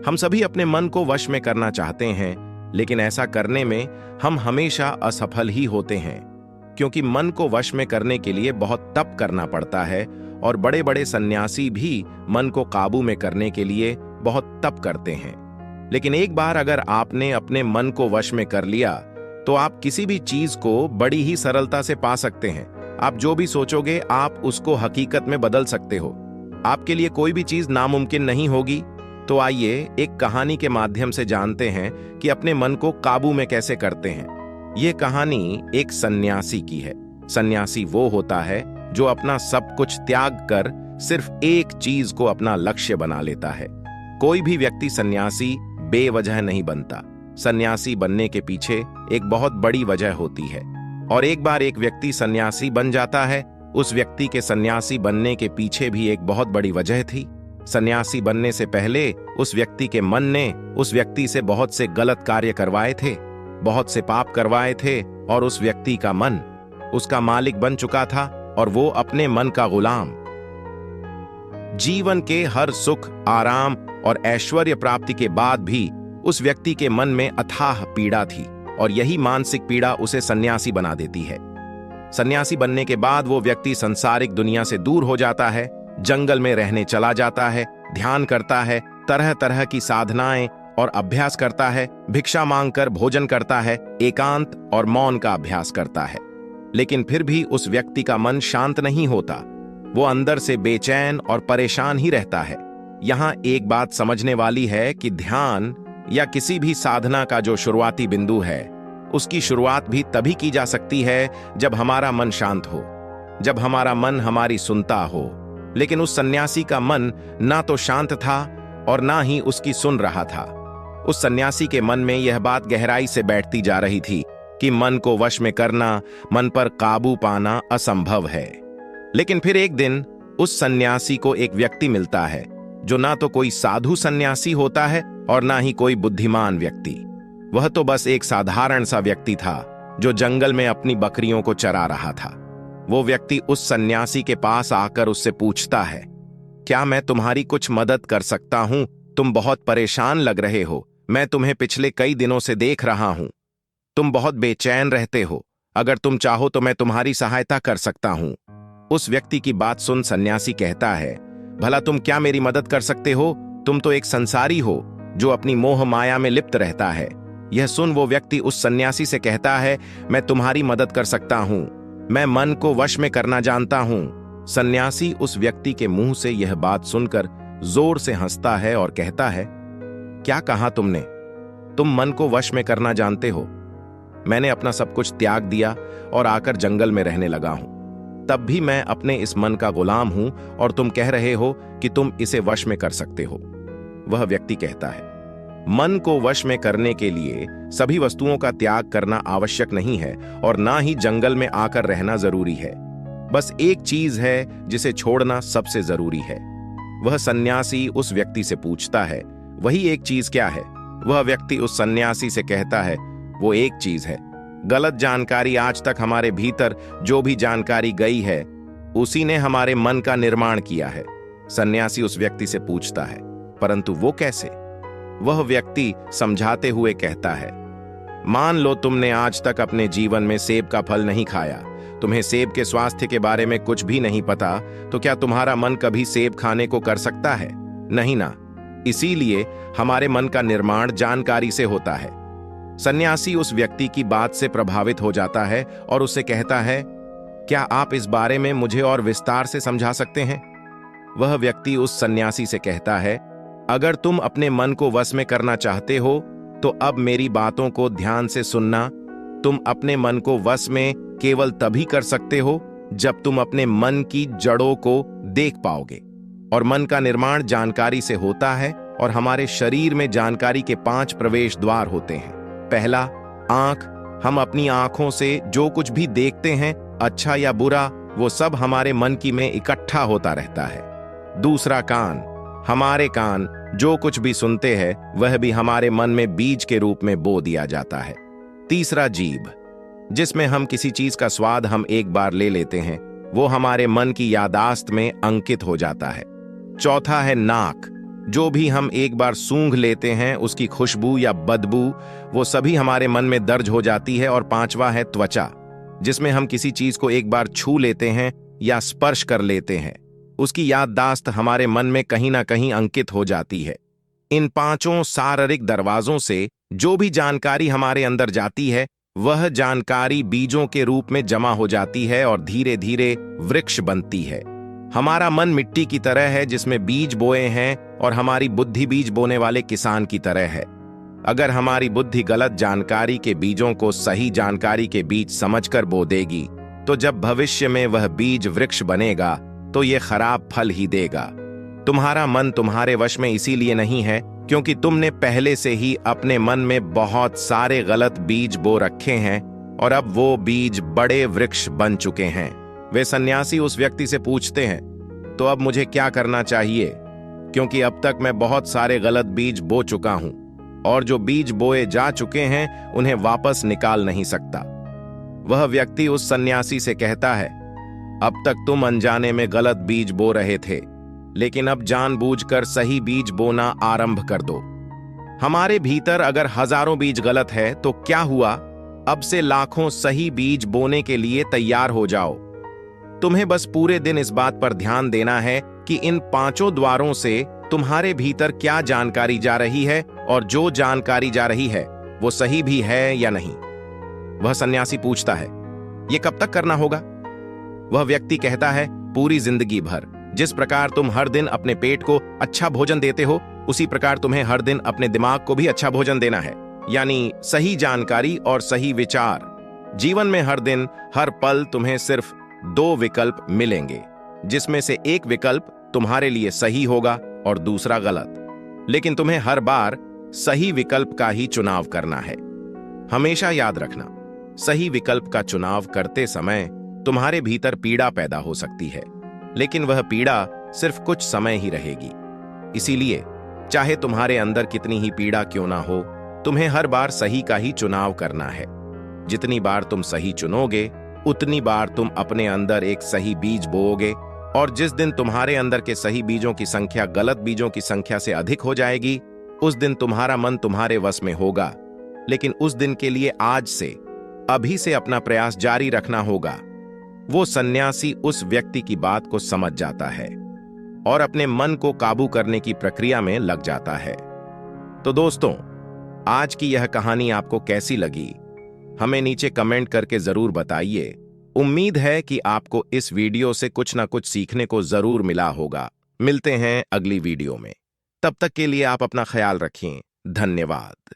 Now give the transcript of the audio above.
हम सभी अपने मन को वश में करना चाहते हैं, लेकिन ऐसा करने में हम हमेशा असफल ही होते हैं, क्योंकि मन को वश में करने के लिए बहुत तप करना पड़ता है और बड़े बड़े सन्यासी भी मन को काबू में करने के लिए बहुत तप करते हैं। लेकिन एक बार अगर आपने अपने मन को वश में कर लिया तो आप किसी भी चीज को बड़ी ही सरलता से पा सकते हैं। आप जो भी सोचोगे आप उसको हकीकत में बदल सकते हो। आपके लिए कोई भी चीज नामुमकिन नहीं होगी। तो आइए एक कहानी के माध्यम से जानते हैं कि अपने मन को काबू में कैसे करते हैं। यह कहानी एक सन्यासी की है। सन्यासी वो होता है जो अपना सब कुछ त्याग कर सिर्फ एक चीज को अपना लक्ष्य बना लेता है। कोई भी व्यक्ति सन्यासी बेवजह नहीं बनता। सन्यासी बनने के पीछे एक बहुत बड़ी वजह होती है। और एक बार एक व्यक्ति सन्यासी बन जाता है, उस व्यक्ति के सन्यासी बनने के पीछे भी एक बहुत बड़ी वजह थी। सन्यासी बनने से पहले उस व्यक्ति के मन ने उस व्यक्ति से बहुत से गलत कार्य करवाए थे, बहुत से पाप करवाए थे, और उस व्यक्ति का मन उसका मालिक बन चुका था और वो अपने मन का गुलाम। जीवन के हर सुख, आराम और ऐश्वर्य प्राप्ति के बाद भी उस व्यक्ति के मन में अथाह पीड़ा थी, और यही मानसिक पीड़ा उसे सन्यासी बना देती है। सन्यासी बनने के बाद वो व्यक्ति सांसारिक दुनिया से दूर हो जाता है, जंगल में रहने चला जाता है, ध्यान करता है, तरह तरह की साधनाएं और अभ्यास करता है, भिक्षा मांगकर भोजन करता है, एकांत और मौन का अभ्यास करता है। लेकिन फिर भी उस व्यक्ति का मन शांत नहीं होता। वो अंदर से बेचैन और परेशान ही रहता है। यहाँ एक बात समझने वाली है कि ध्यान या किसी भी साधना का जो शुरुआती बिंदु है, उसकी शुरुआत भी तभी की जा सकती है जब हमारा मन शांत हो, जब हमारा मन हमारी सुनता हो। लेकिन उस सन्यासी का मन ना तो शांत था और ना ही उसकी सुन रहा था। उस सन्यासी के मन में यह बात गहराई से बैठती जा रही थी कि मन को वश में करना, मन पर काबू पाना असंभव है। लेकिन फिर एक दिन उस सन्यासी को एक व्यक्ति मिलता है जो ना तो कोई साधु सन्यासी होता है और ना ही कोई बुद्धिमान व्यक्ति। वह तो बस एक साधारण सा व्यक्ति था जो जंगल में अपनी बकरियों को चरा रहा था। वो व्यक्ति उस सन्यासी के पास आकर उससे पूछता है, क्या मैं तुम्हारी कुछ मदद कर सकता हूं? तुम बहुत परेशान लग रहे हो। मैं तुम्हें पिछले कई दिनों से देख रहा हूं। तुम बहुत बेचैन रहते हो। अगर तुम चाहो तो मैं तुम्हारी सहायता कर सकता हूं। उस व्यक्ति की बात सुन सन्यासी कहता है, भला तुम क्या मेरी मदद कर सकते हो? तुम तो एक संसारी हो जो अपनी मोह माया में लिप्त रहता है। यह सुन वो व्यक्ति उस सन्यासी से कहता है, मैं तुम्हारी मदद कर सकता हूं। मैं मन को वश में करना जानता हूं। सन्यासी उस व्यक्ति के मुंह से यह बात सुनकर जोर से हंसता है और कहता है, क्या कहा तुमने? तुम मन को वश में करना जानते हो? मैंने अपना सब कुछ त्याग दिया और आकर जंगल में रहने लगा हूं। तब भी मैं अपने इस मन का गुलाम हूं और तुम कह रहे हो कि तुम इसे वश में कर सकते हो। वह व्यक्ति कहता है, मन को वश में करने के लिए सभी वस्तुओं का त्याग करना आवश्यक नहीं है और ना ही जंगल में आकर रहना जरूरी है। बस एक चीज है जिसे छोड़ना सबसे जरूरी है। वह सन्यासी उस व्यक्ति से पूछता है, वही एक चीज क्या है? वह व्यक्ति उस सन्यासी से कहता है, वो एक चीज है गलत जानकारी। आज तक हमारे भीतर जो भी जानकारी गई है उसी ने हमारे मन का निर्माण किया है। सन्यासी उस व्यक्ति से पूछता है, परंतु वो कैसे? वह व्यक्ति समझाते हुए कहता है, मान लो तुमने आज तक अपने जीवन में सेब का फल नहीं खाया, तुम्हें सेब के स्वास्थ्य के बारे में कुछ भी नहीं पता, तो क्या तुम्हारा मन कभी सेब खाने को कर सकता है? नहीं ना। इसीलिए हमारे मन का निर्माण जानकारी से होता है। सन्यासी उस व्यक्ति की बात से प्रभावित हो जाता है और उससे कहता है, क्या आप इस बारे में मुझे और विस्तार से समझा सकते हैं? वह व्यक्ति उस सन्यासी से कहता है, अगर तुम अपने मन को वश में करना चाहते हो तो अब मेरी बातों को ध्यान से सुनना। तुम अपने मन को वश में केवल तभी कर सकते हो जब तुम अपने मन की जड़ों को देख पाओगे। और मन का निर्माण जानकारी से होता है और हमारे शरीर में जानकारी के 5 प्रवेश द्वार होते हैं। पहला, आंख। हम अपनी आंखों से जो कुछ भी देखते हैं, अच्छा या बुरा, वो सब हमारे मन की में इकट्ठा होता रहता है। दूसरा, कान। हमारे कान जो कुछ भी सुनते हैं वह भी हमारे मन में बीज के रूप में बो दिया जाता है। तीसरा, जीभ, जिसमें हम किसी चीज का स्वाद हम एक बार ले लेते हैं, वो हमारे मन की यादाश्त में अंकित हो जाता है। चौथा है नाक, जो भी हम एक बार सूंघ लेते हैं उसकी खुशबू या बदबू, वो सभी हमारे मन में दर्ज हो जाती है। और पांचवा है त्वचा, जिसमें हम किसी चीज को एक बार छू लेते हैं या स्पर्श कर लेते हैं, उसकी याददाश्त हमारे मन में कहीं ना कहीं अंकित हो जाती है। इन पांचों शारीरिक दरवाजों से जो भी जानकारी हमारे अंदर जाती है, वह जानकारी बीजों के रूप में जमा हो जाती है और धीरे धीरे वृक्ष बनती है। हमारा मन मिट्टी की तरह है जिसमें बीज बोए हैं, और हमारी बुद्धि बीज बोने वाले किसान की तरह है। अगर हमारी बुद्धि गलत जानकारी के बीजों को सही जानकारी के बीज समझकर बो देगी, तो जब भविष्य में वह बीज वृक्ष बनेगा तो ये खराब फल ही देगा। तुम्हारा मन तुम्हारे वश में इसीलिए नहीं है क्योंकि तुमने पहले से ही अपने मन में बहुत सारे गलत बीज बो रखे हैं, और अब वो बीज बड़े वृक्ष बन चुके हैं। वे सन्यासी उस व्यक्ति से पूछते हैं, तो अब मुझे क्या करना चाहिए, क्योंकि अब तक मैं बहुत सारे गलत बीज बो चुका हूं, और जो बीज बोए जा चुके हैं उन्हें वापस निकाल नहीं सकता। वह व्यक्ति उस सन्यासी से कहता है, अब तक तुम अनजाने में गलत बीज बो रहे थे, लेकिन अब जानबूझकर सही बीज बोना आरंभ कर दो। हमारे भीतर अगर हजारों बीज गलत है तो क्या हुआ, अब से लाखों सही बीज बोने के लिए तैयार हो जाओ। तुम्हें बस पूरे दिन इस बात पर ध्यान देना है कि इन पांचों द्वारों से तुम्हारे भीतर क्या जानकारी जा रही है, और जो जानकारी जा रही है वो सही भी है या नहीं। वह सन्यासी पूछता है, ये कब तक करना होगा? वह व्यक्ति कहता है, पूरी जिंदगी भर। जिस प्रकार तुम हर दिन अपने पेट को अच्छा भोजन देते हो, उसी प्रकार तुम्हें हर दिन अपने दिमाग को भी अच्छा भोजन देना है, यानी सही जानकारी और सही विचार। जीवन में हर दिन हर पल तुम्हें सिर्फ दो विकल्प मिलेंगे, जिसमें से एक विकल्प तुम्हारे लिए सही होगा और दूसरा गलत, लेकिन तुम्हें हर बार सही विकल्प का ही चुनाव करना है। हमेशा याद रखना, सही विकल्प का चुनाव करते समय तुम्हारे भीतर पीड़ा पैदा हो सकती है, लेकिन वह पीड़ा सिर्फ कुछ समय ही रहेगी। इसीलिए चाहे तुम्हारे अंदर कितनी ही पीड़ा क्यों ना हो, तुम्हें हर बार सही का ही चुनाव करना है। जितनी बार तुम सही चुनोगे, उतनी बार तुम अपने अंदर एक सही बीज बोओगे, और जिस दिन तुम्हारे अंदर के सही बीजों की संख्या गलत बीजों की संख्या से अधिक हो जाएगी, उस दिन तुम्हारा मन तुम्हारे वश में होगा। लेकिन उस दिन के लिए आज से, अभी से अपना प्रयास जारी रखना होगा। वो सन्यासी उस व्यक्ति की बात को समझ जाता है और अपने मन को काबू करने की प्रक्रिया में लग जाता है। तो दोस्तों, आज की यह कहानी आपको कैसी लगी, हमें नीचे कमेंट करके जरूर बताइए। उम्मीद है कि आपको इस वीडियो से कुछ ना कुछ सीखने को जरूर मिला होगा। मिलते हैं अगली वीडियो में, तब तक के लिए आप अपना ख्याल रखें। धन्यवाद।